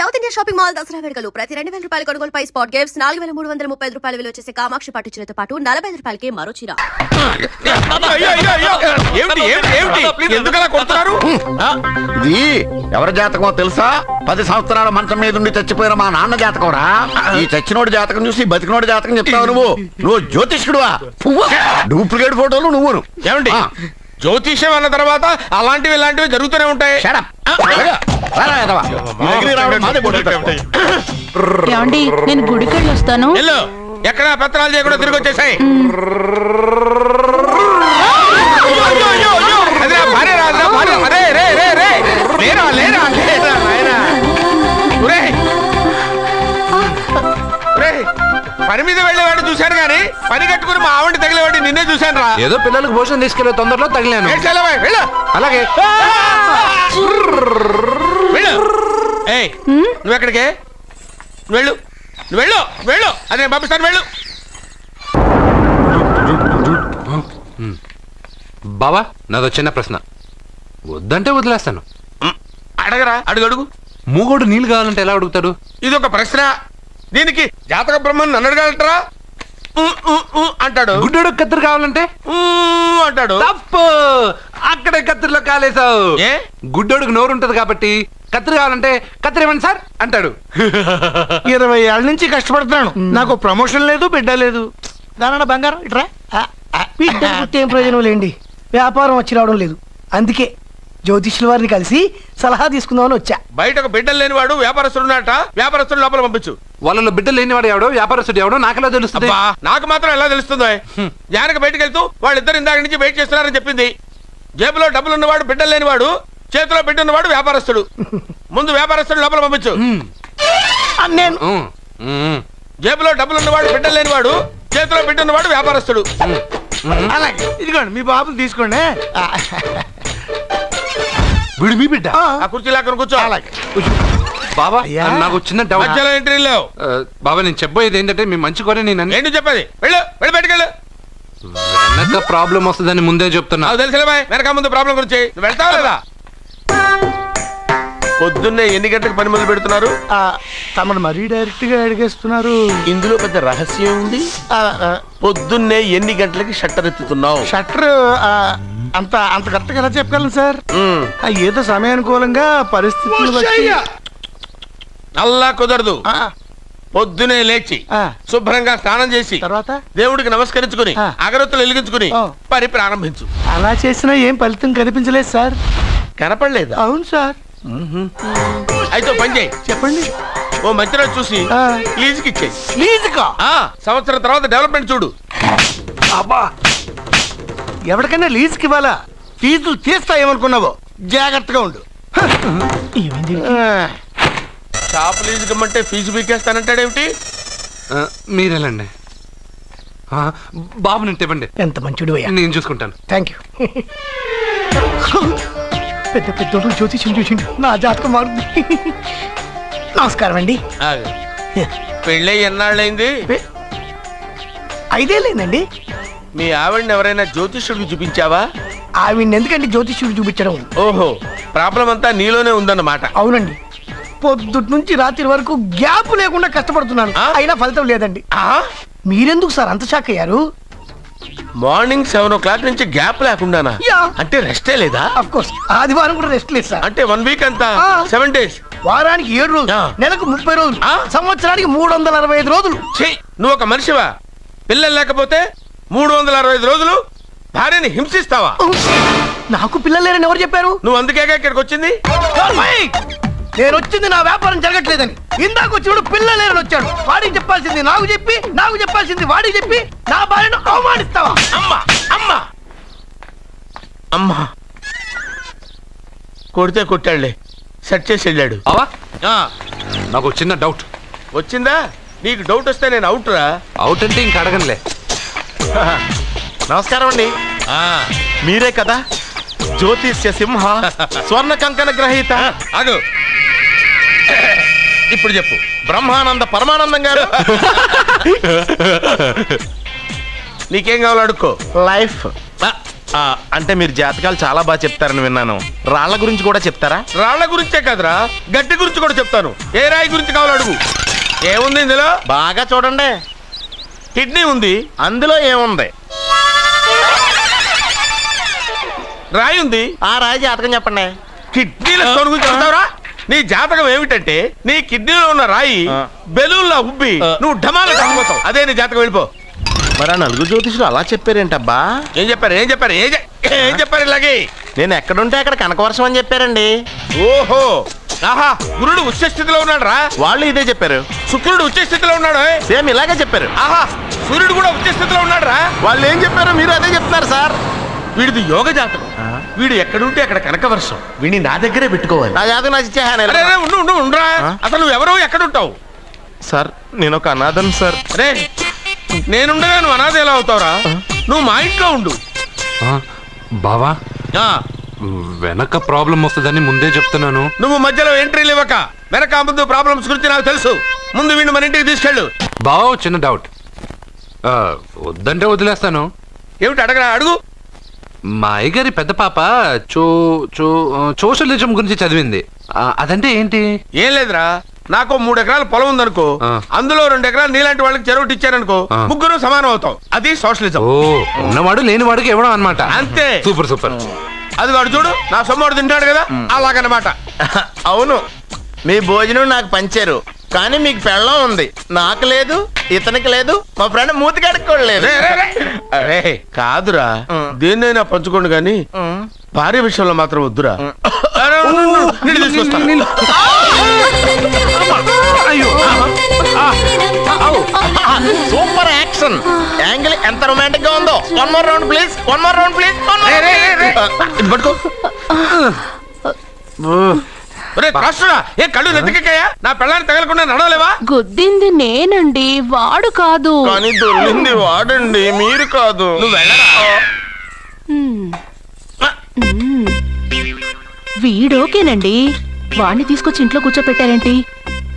South India shopping mall Dasara వేడుకలు ప్రతి 2000 రూపాయల కొనుగోలుపై స్పాట్ గిఫ్ట్స్ 4335 రూపాయల విలువ చేసే కామాక్షి పట్టు చీరతో పాటు 45 రూపాయలకి మరో చీర. ఇది ఎవరి జాతకమో తెలుసా? 10 సంవత్సరాల మంచం మీద ఉండి చచ్చిపోయిన మా నాన్న జాతకం రా. ఈ చచ్చినోడి జాతకం చూసి బతికినోడి జాతకం చెప్తావు నువ్వు జ్యోతిష్కుడువా? డూప్లికేట్ ఫోటోలు నువ్వును. ఏమండి జ్యోతిష్యం అన్న తర్వాత అలాంటివి ఇలాంటివి జరుగుతూనే ఉంటాయి. ఏమండి నేను గుడికి వెళ్ళి వస్తాను. ఎక్కడ పత్రాలు చేయకుండా తిరిగి వచ్చేసాయి. పని మీద వెళ్ళేవాడిని చూశాను కానీ పని కట్టుకుని మా ఆవిడ తగిలేవాడి నిన్నే చూశాను రా. ఏదో పిల్లలకు భోజనం తీసుకెళ్లే తొందరలో తగిలాను. అలాగే నువ్వు ఎక్కడికే? వెళ్ళు వెళ్ళు వెళ్ళు, అదే పంపిస్తాను వెళ్ళు. బావా నాదో చిన్న ప్రశ్న, వద్దంటే వదిలేస్తాను. అడగరా, అడుగు అడుగు. మూగోడు నీళ్ళు కావాలంటే ఎలా అడుగుతాడు? ఇది ఒక ప్రశ్న. దీనికి జాతక బ్రహ్మను నన్ను అడగలటరా? అంటాడు. గుడ్డోడు కత్తిరి కావాలంటే అంటాడు. తప్పు, అక్కడే కత్తిరిలో కాలేసావు. గుడ్డోడుకు నోరు ఉంటది కాబట్టి కత్తిరి కావాలంటే కత్తిరి ఇవ్వండి సార్ అంటాడు. 20 ఏళ్ళ నుంచి కష్టపడుతున్నాను, నాకు ప్రమోషన్ లేదు, బిడ్డ లేదు. దానన్న బంగారం ఇట్రా. బిడ్డ ఏం ప్రయోజనం లేండి, వ్యాపారం వచ్చి రావడం లేదు. అందుకే జ్యోతిష్యుల వారిని కలిసి సలహా తీసుకుందామని వచ్చా. బయటకు బిడ్డలు లేనివాడు వ్యాపారస్తుడు ఉన్నట. వ్యాపారస్తుడు లోపల పంపించు. వాళ్ళలో బిడ్డలు లేనివాడు ఎవడో వ్యాపారస్తుడు ఎవడో నాకెలా తెలుస్తుంది? నాకు మాత్రం ఎలా తెలుస్తుందో? జానకి బయటకు వెళ్తూ వాళ్ళిద్దరు ఇందాక నుంచి వెయిట్ చేస్తున్నారని చెప్పింది. జేబులో డబ్బులు ఉన్నవాడు బిడ్డలు లేనివాడు, చేతిలో బిడ్డ ఉన్నవాడు వ్యాపారస్తుడు. ముందు వ్యాపారస్తుడు లోపల పంపించు. నేను జేబులో డబ్బులు ఉన్నవాడు బిడ్డలు లేనివాడు, చేతిలో బిడ్డ ఉన్నవాడు వ్యాపారస్తుడు. అలాగే ఇదిగోండి మీ బాబుని తీసుకోండి. వీడు మీ బిడ్డ? ఆ కుర్చీ లాక్కను కూర్చో. బాబా నాకు చిన్న డౌట్. మధ్యలో ఎంట్రీ లేవు. బాబా నేను చెప్పబోయేది ఏంటంటే మీ మంచి కోరే నేను ఏంటి చెప్పేది? వెళ్ళు వెళ్ళి బయటకెళ్ళు. వెనక ప్రాబ్లం వస్తుందని ముందే చెప్తున్నా. తెలుసులే బాయ్, వెనక ముందు ప్రాబ్లం గురించి. వెళ్తావా లేదా? పొద్దున్నే ఎన్ని గంటలకు పని మొదలు పెడుతున్నారు? తమను మరీ డైరెక్ట్ గా అడిగేస్తున్నారు. ఇందులో పెద్ద రహస్యం ఉంది. పొద్దున్నే ఎన్ని గంటలకి షట్టర్ ఎత్తుతున్నావు? షట్టర్ అంత కరెక్ట్గా ఎలా చెప్పగలను సార్? ఏదో సమయానుకూలంగా పరిస్థితులు అల్లా కుదరదు. పొద్దునే లేచి శుభ్రంగా స్నానం చేసి తర్వాత దేవుడికి నమస్కరించుకుని అగరత్తులు వెలిగించుకుని పని ప్రారంభించు. అలా చేసినా ఏం ఫలితం కనిపించలేదు సార్. కనపడలేదు? అవును సార్. అయితే పని చేయి. చెప్పండి. ఓ మంచి రోజు చూసి లీజుకి ఇచ్చేయి. లీజుకా? సంవత్సరం తర్వాత డెవలప్మెంట్ చూడు. అబ్బా, ఎవరికైనా లీజుకి ఇవ్వాలా? ఫీజులు తీస్తాయేమనుకున్నావో, జాగ్రత్తగా ఉండు. షాప్ లీజుకి ఇమ్మంటే ఫీజు పీకేస్తానంటాడేమిటి? మీరేలండి బాబు, నేను ఇవ్వండి. ఎంత మంచిడు, నేను చూసుకుంటాను. Thank you. పెద్ద పెద్దోడు జ్యోతిష్యం చూసిండు, నా జాతకం మారుంది. నమస్కారం అండి. పెళ్ళై ఎన్నాళ్ళైంది? 5 ఏళ్ళైందండి. మీ ఆవిడని ఎవరైనా జ్యోతిష్యుడికి చూపించావా? ఆవిడ్ని ఎందుకండి జ్యోతిష్యుడు చూపించడం? ఓహో, ప్రాబ్లం అంతా నీలోనే ఉందన్నమాట. అవునండి, పొద్దుటి నుంచి రాత్రి వరకు గ్యాప్ లేకుండా కష్టపడుతున్నాను, అయినా ఫలితం లేదండి. మీరెందుకు సార్ అంత షాక్ అయ్యారు? మార్నింగ్ 7 o'clock నుంచి గ్యాప్ లేకుండానా? అంటే రెస్టే లేదా? ఆఫ్ కోర్స్, ఆదివారం కూడా రెస్ట్ లేదు సార్. అంటే 1 వీక్ అంతా 7 days. వారానికి 7 రోజులు, నెలకు 30 రోజులు, సంవత్సరానికి 365 రోజులు. నువ్వు ఒక మనిషివా? పిల్లలు లేకపోతే 365 రోజులు భార్యని హింసిస్తావా? నాకు పిల్లలు లేరని ఎవరు చెప్పారు? నువ్వు అందుకేగా ఇక్కడికి వచ్చింది. నేను వచ్చింది నా వ్యాపారం జరగట్లేదని. ఇందాక వచ్చినప్పుడు పిల్లలు లేరని వచ్చాడు. వాడికి చెప్పాల్సింది నాకు చెప్పి, నాకు చెప్పాల్సింది వాడికి చెప్పి నా భార్యను అవమానిస్తావా? అమ్మా అమ్మా అమ్మా, కొడితే కొట్టాడులే, సెట్ చేసి వెళ్ళాడు. నాకు చిన్న డౌట్ వచ్చిందా? నీకు డౌట్ వస్తే నేను అవుట్ రా. అవుట్ అంటే ఇంక అడగనులే. నమస్కారం అండి. మీరే కదా జ్యోతిష్య సింహ స్వర్ణ కంకణ గ్రహీత? అదు ఇప్పుడు చెప్పు. బ్రహ్మానంద పరమానందం గారు నీకేం కావాలో అడుక్కో. లైఫ్. అంటే మీరు జాతకాలు చాలా బాగా చెప్తారని విన్నాను. రాళ్ల గురించి కూడా చెప్తారా? రాళ్ల గురించే కాదురా, గట్టి గురించి కూడా చెప్తాను. ఏ రాయి గురించి కావాలో అడుగు. ఏముంది ఇందులో? బాగా చూడండి. కిడ్నీ ఉంది. అందులో ఏముంది? రాయి ఉంది. ఆ రాయి జాతకం చెప్పండి. కిడ్నీల స్టోన్ గురించి చెప్తావురా? నీ జాతకం ఏమిటంటే నీ కిడ్నీలో ఉన్న రాయి బెలూన్లా ఉబ్బి నువ్వు ఢమాల చచ్చిపోతావు. అదే నీ జాతకం. వెళ్ళిపో. మరి ఆ నలుగురు జ్యోతిషులు అలా చెప్పారేంటబ్బా? ఏం చెప్పారు ఇలాగే? నేను ఎక్కడుంటే అక్కడ కనకవర్షం అని చెప్పారండి. ఓహో, ఆహా, గురుడు ఉచ్చ స్థితిలో ఉన్నాడు రా. వాళ్ళు ఇదే చెప్పారు. శుక్రుడు ఉచ్చ స్థితిలో ఉన్నాడు. సేమ్ ఇలాగే చెప్పారు. ఆహా, సూర్యుడు కూడా ఉచ్చ స్థితిలో ఉన్నాడు రా. వాళ్ళు ఏం చెప్పారు మీరు అదే చెప్తున్నారు సార్. వీడిది యోగ జాతకం. వీడు ఎక్కడుంటే అక్కడ కనకవర్షం. వీడిని నా దగ్గరే పెట్టుకోవాలి. నా జాతకం నాకు ఇచ్చేహాను. ఉండరా. అసలు నువ్వు ఎవరో ఎక్కడుంటావు? సార్ నేను ఒక అనాథను సార్. అరే, నేనుండగా నువ్వు అనాథ ఎలా అవుతావురా? నువ్వు మా ఇంట్లో ఉండు. బావా, వెనక ప్రాబ్లం వస్తుందని ముందే చెప్తున్నాను. నువ్వు మధ్యలో ఎంట్రీలు ఇవ్వక. వెనక ముందు ప్రాబ్లమ్స్ గురించి నాకు తెలుసు. ముందు వీడిని మన ఇంటికి తీసుకెళ్ళు. బావా, చిన్న డౌట్. వద్దంటే వదిలేస్తాను. ఏమిటి అడగరా? అడుగు. మా అయ్యగారి పెద్ద పాప సోషలిజం గురించి చదివింది. అదంటే ఏంటి? ఏం లేదురా, నాకు 3 ఎకరాల పొలం ఉందనుకో, అందులో 2 ఎకరాలు నీలాంటి వాళ్ళకి చెరువు ఇచ్చారనుకో, ముగ్గురు సమానం అవుతాం. అది సోషలిజం. ఓ, ఉన్నవాడు లేనివాడికి ఇవ్వడం అన్నమాట. అంతే. Super super. అది వాడు చూడు, నా సొమ్మడు తింటాడు కదా, అలాగనమాట. అవును, మీ భోజనం నాకు పంచారు, కానీ మీకు పెళ్ళం ఉంది, నాకు లేదు, ఇతనికి లేదు, మా ఫ్రెండ్ మూతి కడుక్కోలేదు. కాదురా, దేన్నైనా పంచుకోండి గాని భార్య విషయంలో మాత్రం వద్దురా. సూపర్ యాక్షన్ యాంగిల్ ఎంత రొమాంటిక్ గా ఉందో. One more round please. పట్టుకో. ఏ కళ్ళు నెత్తికెక్కాయా? నా పెళ్ళాన్ని తగలకుండా నడవలేవా? గుద్దింది నేనండి, వాడు కాదు. కానీ దొల్లింది వాడండి, మీరు కాదు. నువ్వు వెళ్ళరా. వీడోకేనండి, వాణ్ణి తీసుకొచ్చి ఇంట్లో కూర్చోపెట్టారేంటి?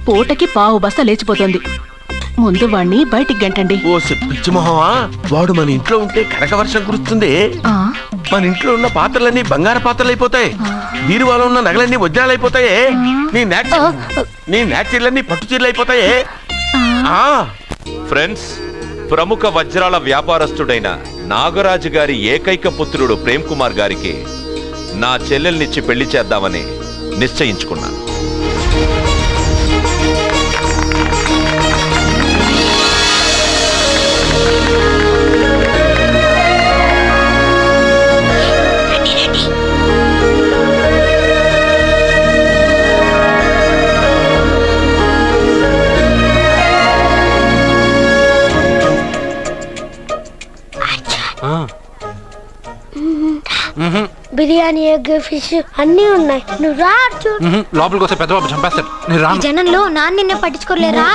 పూటకి పావు బస్తా లేచిపోతుంది. ముందు వాణ్ణి బయటికి గంటండి. ఓ పిచ్చి మొహమా, వాడు మన ఇంట్లో ఉంటే కనకవర్షం కురుస్తుంది. మన ఇంట్లో ఉన్న పాత్రలన్నీ బంగారు పాత్రలు అయిపోతాయి. బీరువాలో ఉన్న నగలన్నీ వజ్రాలు అయిపోతాయి. నీ న్యాచురల్లన్నీ పట్టు చీరలు అయిపోతాయి. ఫ్రెండ్స్, ప్రముఖ వజ్రాల వ్యాపారస్తుడైన నాగరాజు గారి ఏకైక పుత్రుడు ప్రేమ్ కుమార్ గారికి నా చెల్లెల్నిచ్చి పెళ్లి చేద్దామని నిశ్చయించుకున్నాను. బిర్యానీ, ఎగ్, ఫిష్ అన్నీ ఉన్నాయి. నువ్వు రా. లోపలికి వస్తే పెద్ద బాబు చంపేస్తాడు. జనంలో నాన్న నిన్నే పట్టించుకోలేరా?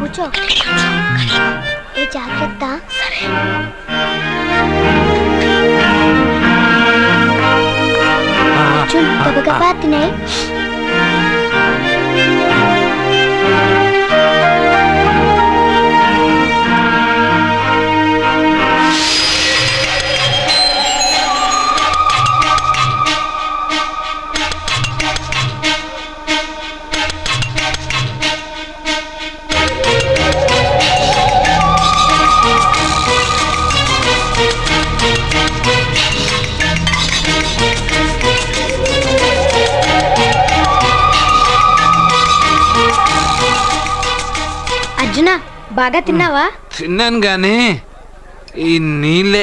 కూర్చో. ఏ జాగ్రత్త. గబగబా తినాయి. బాగా తిన్నావా? తిన్నాను గానీ ఈ నీళ్ళే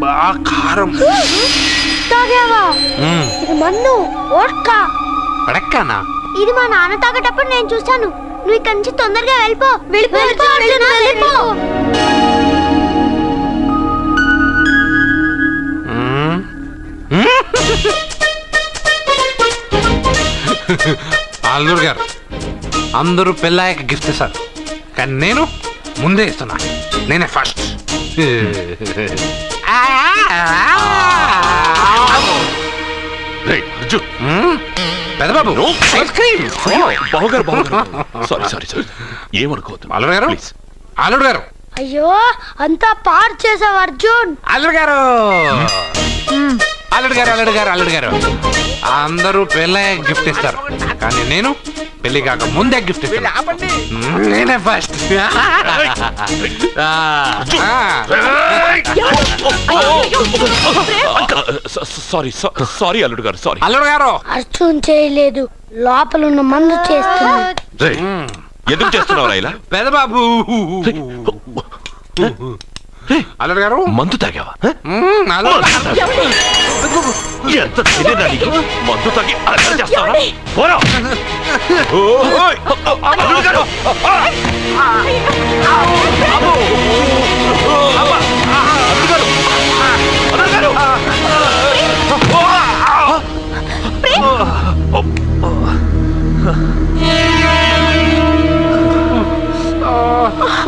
బాగా కారం. తాగావా? ఇది మన్ను ఓడ్కా. పడక్కనా? ఇది మా నాన్న తాగేటప్పుడు నేను చూశాను. నువ్వు ఇక్కడి నుంచి తొందరగా వెళ్ళిపో. వెళ్ళిపో. ఆల్దూర్ గారు, అందరూ పెళ్ళాయక గిఫ్ట్ ఇస్తారు, కానీ నేను ముందే ఇస్తున్నా. నేనే ఫస్ట్. పెద్దబాబు ఐస్ క్రీమ్. సారీ ఏమనుకోవద్దు. అల్లుడు గారు, అల్లుడు గారు. అయ్యో అంతా పాడు చేసావు అర్జున్. అల్లుడు గారు, అల్లుడు గారు, అల్లుడు గారు, అల్లుడు గారు. అందరూ పెళ్ళే గిఫ్ట్ ఇస్తారు, కానీ నేను పెళ్లి కాక ముందే గిఫ్ట్ ఇస్తాను. నేనే ఫస్ట్. సారీ అల్లుడు గారు, సారీ. అల్లుడు గారు, అర్జున్ చేయలేదు, లోపల ఉన్న మందు చేస్తున్నాడు. ఎందుకు చేస్తున్నావు ఇలా? పెద్దబాబు. అల్లుడు గారు, మందు తాగావా? ఎంత తెలియదా నీకు? మందు తాగి అలా చేస్తావా? పోరా. అల్లుడు గారు.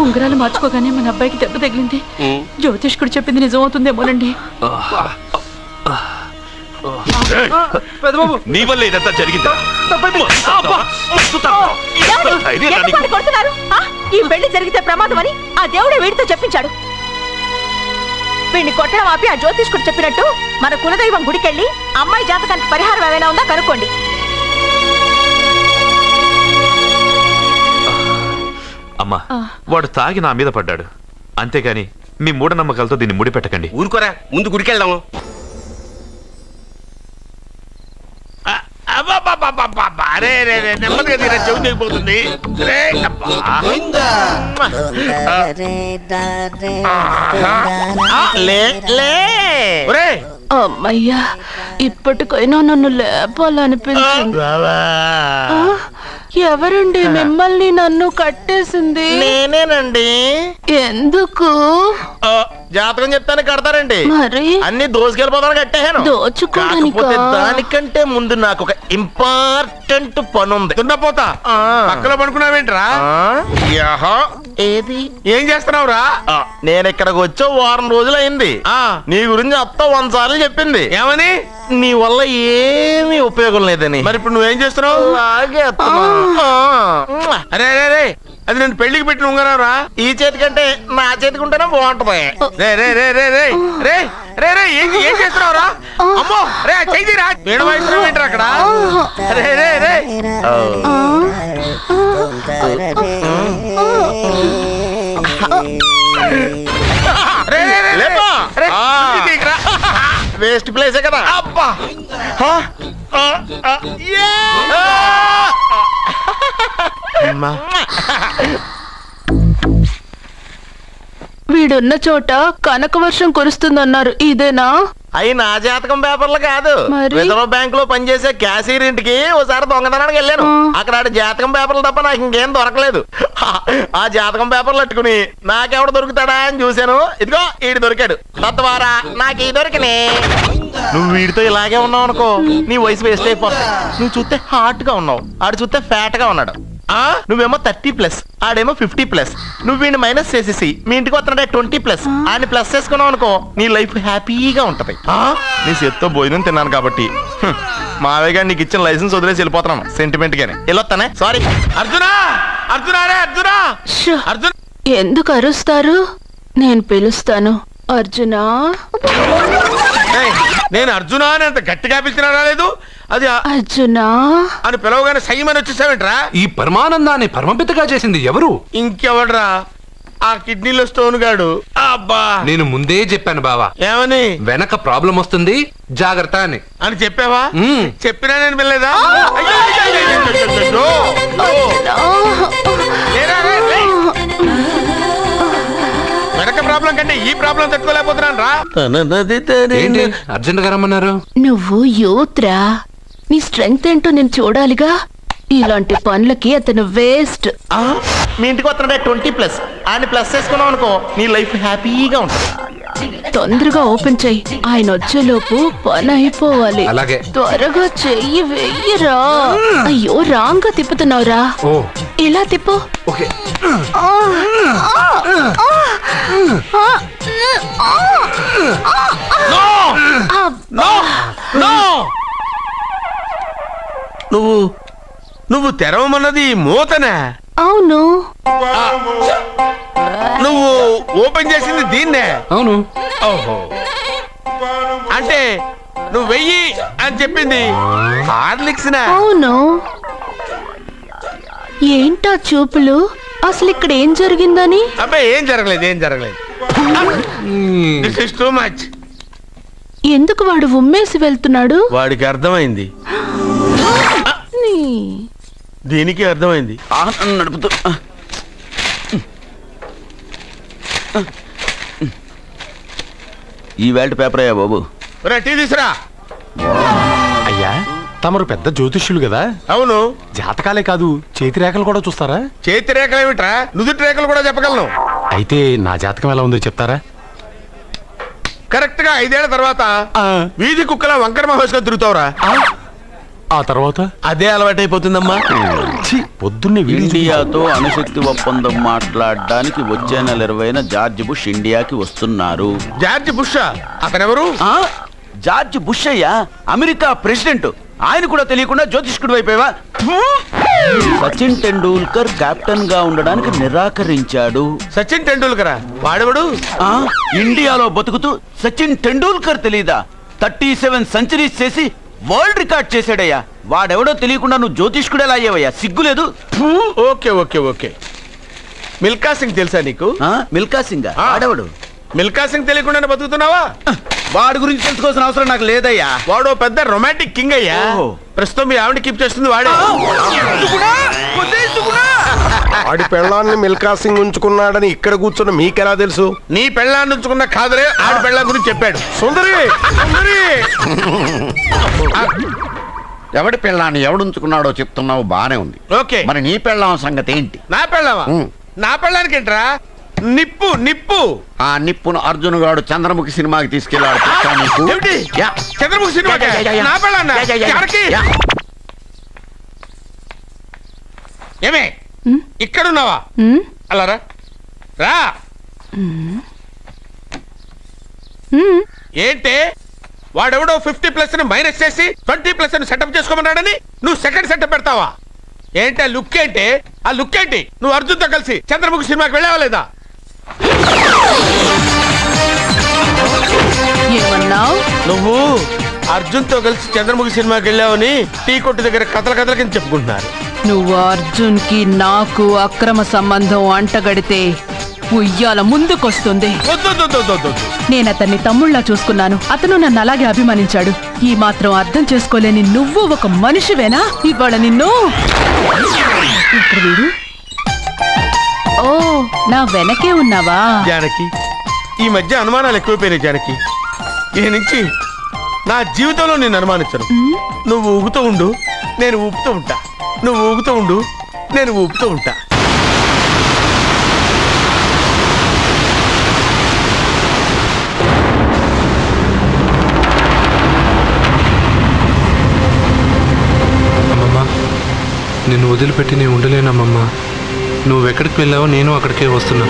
ఉంగరాలు మార్చుకోగానే మన అబ్బాయికి దెబ్బ తగిలింది. జ్యోతిష్కుడు చెప్పింది నిజమవుతుందేమోనండి. నీ వల్ల ఇదంతా జరిగింది. ఈ పెళ్లి జరిగితే ప్రమాదం అని ఆ దేవుడే వీడితో చెప్పించాడు. వీడిని కొట్టడం ఆపి ఆ జ్యోతిష్కుడు చెప్పినట్టు మన కులదైవం గుడికెళ్ళి అమ్మాయి జాతకానికి పరిహారం ఏమైనా ఉందా కనుక్కోండి. అమ్మా, వాడు తాగి నా మీద పడ్డాడు, అంతేగాని మీ మూఢనమ్మకాలతో దీన్ని ముడిపెట్టకండి. ఊరుకోరా, ముందు గుడికెళ్దాము. నెమ్మదిగా తీరా, చెవు తెగిపోతుంది. అమ్మయ్యా, ఇప్పటికైనా నన్ను లేపాలనిపించింది. ఎవరండి మిమ్మల్ని నన్ను కట్టేసింది? నేనేనండి. ఎందుకు? జాతకం చెప్తాను కడతారండి. మరి అన్ని దోసుకెళ్ళిపోతాను కట్టేహాను. దోచుకోవడానికా? దానికంటే ముందు నాకు ఒక ఇంపార్టెంట్ పని ఉంది. దున్నపోతా పక్కలో పడుకున్నావేంట్రా? ఏది ఏం చేస్తున్నావురా? నేను ఇక్కడికి వచ్చే వారం రోజులు అయింది. నీ గురించి అత్త 100 సార్లు చెప్పింది. ఏమని? నీ వల్ల ఏమీ ఉపయోగం లేదని. మరి ఇప్పుడు నువ్వేం చేస్తున్నావు? అరే అరే రే, అది నేను పెళ్లికి పెట్టిన ఉంగరారా? ఈ చేతి కంటే నా చేతికి ఉంటేనే బాగుంటది. రే రే రే రే రే రే రే రే ఏం చేస్తున్నావురా? అమ్మో రే, చెయ్యిరా. వేడి వయసు ఏంట్రా అక్కడ? రే రే రే వేస్ట్ ప్లేసే కదా. అబ్బా, వీడున్న చోట కనక వర్షం కురుస్తుందన్నారు, ఇదేనా? అయి నా జాతకం పేపర్లు కాదు. మరి? రిజర్వ్ బ్యాంక్ లో పనిచేసే క్యాషియర్ ఇంటికి ఒకసారి దొంగతనానికి వెళ్ళాను. అక్కడ జాతకం పేపర్లు తప్ప నాకు ఇంకేం దొరకలేదు. ఆ జాతకం పేపర్లు పట్టుకుని నాకెవడ దొరుకుతాడా అని చూశాను. ఇదిగో ఈడు దొరికాడు. తద్వారా నాకు ఈ దొరికినే. నువ్వు వీడితో ఇలాగే ఉన్నావు అనుకో, నీ వయసు వేస్ట్ అయిపోతుంది. నువ్వు చూస్తే హాట్ గా ఉన్నావు, ఆడు చూస్తే ఫ్యాట్ గా ఉన్నాడు. నువ్వేమో 30+, ఆడేమో 50+. నువ్వు వీడిని మైనస్ చేసేసి మీ ఇంటికి వస్తున్నాడే 20+, ఆడిని ప్లస్ చేసుకున్నావు అనుకో, నీ లైఫ్ హ్యాపీగా ఉంటది. నీ చేత్తో భోజనం తిన్నాను కాబట్టి మావయ్య గారు నీకు ఇచ్చిన లైసెన్స్ వదిలేసి వెళ్ళిపోతున్నాను సెంటిమెంట్ గానే. వెళ్ళొస్తానే. సారీ. అర్జునా, అర్జునా రే అర్జునా, అర్జున్. ఎందుకు అరుస్తారు? నేను పిలుస్తాను. అర్జునా. నేను అర్జునా అని అంత గట్టిగా పిలిచినా రాలేదు. అది అర్జునా అని పిలవగానే సైమని వచ్చేసావేంట్రా? ఈ పరమానందాన్ని పరమపితగా చేసింది ఎవరు? ఇంకెవడ్రా? ఆ కిడ్నీలో స్టోన్ గాడు. అబ్బా, నేను ముందే చెప్పాను బావా, ఏమని? వెనక ప్రాబ్లం వస్తుంది, జాగ్రత్త అని. అని చెప్పావా? చెప్పినా నేను వెళ్ళలేదా? వెనక ప్రాబ్లం కంటే ఈ ప్రాబ్లం తట్టుకోలేకపోతున్నాను రా. ఏంటి అర్జెంట్ గా రమ్మన్నారు? నువ్వు యూత్రా, నీ స్ట్రెంగ్త్ ఏంటో నేను చూడాలిగా. ఇలాంటి పనులకి అతను వేస్ట్. మీ ఇంటికి వస్తున్నాడే 20+, ఆడిని ప్లస్ చేసుకున్నావు అనుకో, నీ లైఫ్ హ్యాపీగా ఉంటుంది. తొందరగా ఓపెన్ చెయ్యి, ఆయన వచ్చేలోపు పని అయిపోవాలి. అలాగే. త్వరగా చెయ్యి వెయ్యరా. అయ్యో రాంగ్ గా తిప్పుతున్నావురా. ఓ, ఇలా తిప్పు. ఓకే. నువ్వు తెరవమన్నది మూతనే? అవును. నువ్వు ఓపెన్ చేసింది దీన్నే? అవును. ఓహో, అంటే నువ్వు వెయ్యి అని చెప్పింది హార్లిక్స్? అవును. ఏంటా చూపులు? అసలు ఇక్కడ ఏం జరిగిందని? అబ్బాయి ఏం జరగలేదు. This is too much. ఎందుకు వాడు ఉమ్మేసి వెళ్తున్నాడు? వాడికి అర్థమైంది, దీనికి అర్థమైంది. నడుపుతూ ఈ వేల్ట్ పేపర్ అయ్యా బాబు. టీ తీసురా. అయ్యా, తమరు పెద్ద జ్యోతిష్యులు కదా? అవును. జాతకాలే కాదు, చేతి రేఖలు కూడా చూస్తారా? చేతి రేఖలు ఏమిట్రా, నుదుటి రేఖలు కూడా చెప్పగలను. అయితే నా జాతకం ఎలా ఉందో చెప్తారా? కరెక్ట్ గా 5 ఏళ్ల తర్వాత వీధి కుక్కల వంకర మహోత్సవం తిరుగుతావురా. ఆ తర్వాత అదే అలవాటైపోతుందమ్మా. పొద్దున్నే ఇండియాతో అణుశక్తి ఒప్పందం మాట్లాడడానికి వచ్చే నెల 20న జార్జ్ బుష్ ఇండియాకి వస్తున్నారు. జార్జ్ బుషా? అతనెవరు? జార్జ్ బుష్ అయ్యా, అమెరికా ప్రెసిడెంట్. ఆయన కూడా తెలియకుండా జ్యోతిష్కుడు అయిపోయావా? సచిన్ టెండూల్కర్ కెప్టెన్ గా ఉండడానికి నిరాకరించాడు. సచిన్ టెండూల్కరా? వాడెవడు? ఇండియాలో బతుకుతూ సచిన్ టెండూల్కర్ తెలీదా? 37 సెంచరీస్ చేసి వరల్డ్ రికార్డ్ చేశాడయ్యా. వాడెవడో తెలియకుండా నువ్వు జ్యోతిష్కుడు ఎలా అయ్యావయ్యా? సిగ్గులేదు? ఓకే. మిల్కా సింగ్ తెలుసా నీకు? మిల్కా సింగ్ వాడెవడు? మిల్కా సింగ్ తెలియకుండా బతుకుతున్నావా? వాడి గురించి తెలుసుకోవాల్సిన అవసరం నాకు లేదయ్యా. వాడు పెద్ద రొమాంటిక్ కింగ్ అయ్యా. ప్రస్తుతం మీ ఆవిడ కీప్ చేస్తుంది వాడే. వాడి పెళ్ళాన్ని మిల్కా సింగ్ ఉంచుకున్నాడని ఇక్కడ కూర్చున్న మీకెలా తెలుసు? నీ పెళ్ళాన్ని ఉంచుకున్న కాదులే, ఆడి పెళ్ళాం గురించి చెప్పాడు. సుందరి ఎవడి పెళ్ళాన్ని ఎవడుంచుకున్నాడో చెప్తున్నావు, బానే ఉంది. ఓకే, మరి నీ పెళ్ళాం సంగతి ఏంటి? నా పెళ్ళామా? నా పెళ్ళానికి ఏంట్రా? నిప్పు. ఆ నిప్పును అర్జున్ గాడు చంద్రముఖి సినిమాకి తీసుకెళ్ళాడు. చంద్రముఖి సినిమా? నా పెళ్ళాన్నా? ఏమే ఇక్కడున్నావా? అలా రా. ఏంటే వాడెవడో 50+ మైనస్ చేసి 20+ సెటప్ చేసుకోమన్నాడని నువ్వు సెకండ్ సెటప్ పెడతావా? ఏంటి ఆ లుక్? ఏంటి ఆ లుక్? ఏంటి నువ్వు అర్జున్తో కలిసి చంద్రముఖి సినిమాకి వెళ్ళావా లేదా? ఏమన్నావు? నువ్వు అర్జున్తో కలిసి చంద్రముఖి సినిమాకి వెళ్ళావని టీ కొట్టు దగ్గర కథల కింద చెప్పుకుంటున్నారు. నువ్వు అర్జున్ కి నాకు అక్రమ సంబంధం అంటగడితే ఉయ్యాల ముందుకొస్తుంది. నేను అతన్ని తమ్ముళ్ళ చూసుకున్నాను. అతను నన్ను అలాగే అభిమానించాడు. ఈ మాత్రం అర్థం చేసుకోలేని నువ్వు ఒక మనిషివేనా? ఇవాళ నిన్ను వీడు. ఓ, నా వెనకే ఉన్నావా? జానకి, ఈ మధ్య అనుమానాలు ఎక్కువైపోయినాయి జానకి. ఈ నుంచి నా జీవితంలో నేను అనుమానించను. నువ్వు ఊగుతూ ఉండు, నేను ఊపుతూ ఉంటా. నువ్వు ఊగుతూ ఉండు, నేను ఊపుతూ ఉంటా. అమ్మమ్మా, నిన్ను వదిలిపెట్టి నేను ఉండలేనమ్మమ్మా. నువ్వెక్కడికి వెళ్ళావో నేను అక్కడికే వస్తున్నా.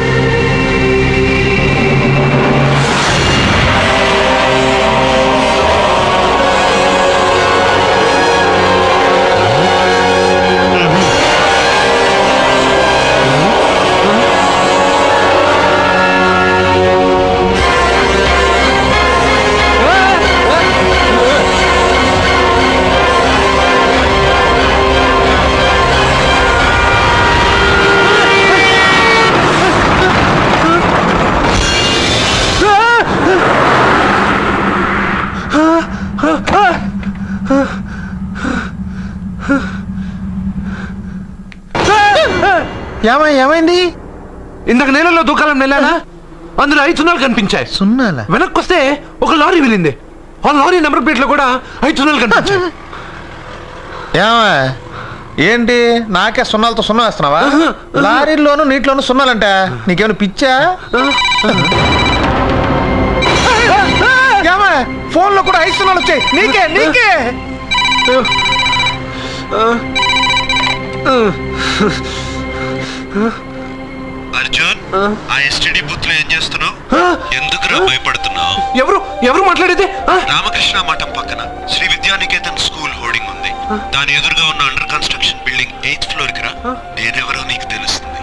ఏమైంది? ఇందాక నేలలో దూకాలం నెలానా? అందులో 5 సున్నాలు కనిపించాయి. సున్నాలా? వెనక్కి వస్తే ఒక లారీ వెళ్ళింది. ఆ లారీ నెంబర్ ప్లేట్ లో కూడా 5 సున్నాలు కనిపించాయి. ఏంటి నాకే సున్నాలతో సున్నా వేస్తున్నావా? లారీల్లోనూ నీటిలోనూ సున్నాలంటే నీకేమైనా పిచ్చా? ఫోన్ లో కూడా 5 సున్నాలు వచ్చాయి. నీకే అర్జున్, ఆ ఎస్టీడీ బూత్ లో ఏం చేస్తున్నావు? ఎందుకు భయపడుతున్నావు? ఎవరు మాట్లాడేది? రామకృష్ణ మఠం పక్కన శ్రీ విద్యానికేతన్ స్కూల్ హోర్డింగ్ ఉంది. దాని ఎదురుగా ఉన్న under construction building 8th floor కి రా. నేనెవరో నీకు తెలుస్తుంది.